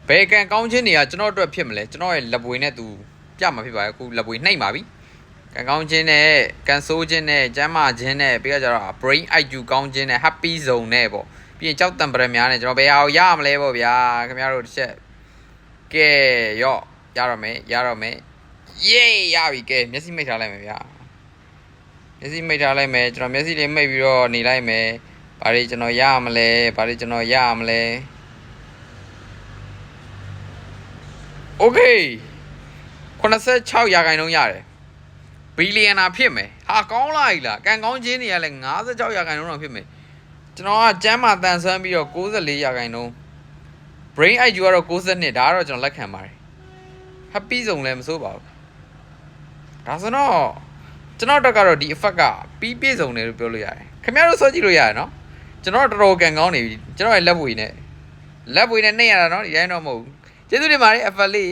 ဘယ်ကန်ကောင်းချင်းတွေကကျွန်တော်အတွက်ဖြစ်မလဲကျွန်တော်ရဲ့လက်ပွေနဲ့သူပြမှာဖြစ်ပါရဲ့အခုလက်ပွေနှိပ်ပါပြီကန်ကောင်းချင်းနဲ့ကန်ဆိုးချင်းနဲ့ကျမ်းမာချင်းနဲ့ပြီးတော့ကျတော့ brain IQ ကောင်းချင်းနဲ့ happy zone နဲ့ပေါ့ပြီးရင်ကြောက်တံပရများနဲ့ကျွန်တော်ဘယ်ဟာကိုရမလဲပေါ့ဗျာခင်ဗျားတို့တစ်ချက်ကဲရော့ရတော့မယ်ယေးရပြီကဲမျက်စိမိတ်ထားလိုက်မယ်ဗျာမျက်စိမိတ်ထားလိုက်မယ်ကျွန်တော်မျက်စိလေးမိတ်ပြီးတော့နေလိုက်မယ်ဘာတွေကျွန်တော်ရမလဲโอเค86ရာခိုင်နှုန်းရတယ်ဘီလီယံနာဖြစ်မယ်ဟာကောင်းလိုက်လားကန်ကောင်းချင်းတွေကလည်း56ရာခိုင်နှုန်းတော့ဖြစ်မယ်ကျွန်တော်ကကျမ်းမာတန်ဆွမ်းပြီးတော့94ရာခိုင်နှုန်း brain IQ ကတော့92ဒါကတော့ကျွန်တော်လက်ခံပါတယ် happy zone လည်းမစိုးပါဘူးဒါဆိုတော့ကျွန်တော်တက်ကတော့ဒီ effect ကပြီးပြည့်စုံတယ်လို့ပြောလို့ရတယ်ခင်ဗျားတို့စောကြည့်လို့ရတယ်နော်ကျွန်တော်တော်တော်ကန်ကောင်းနေပြီကျွန်တော်ရဲ့လက်ပွေနဲ့နှိပ်ရတာနော်ဒီတိုင်းတော့မဟုတ်ဘူးကျေးဇူးတင်ပါတယ် effect လေး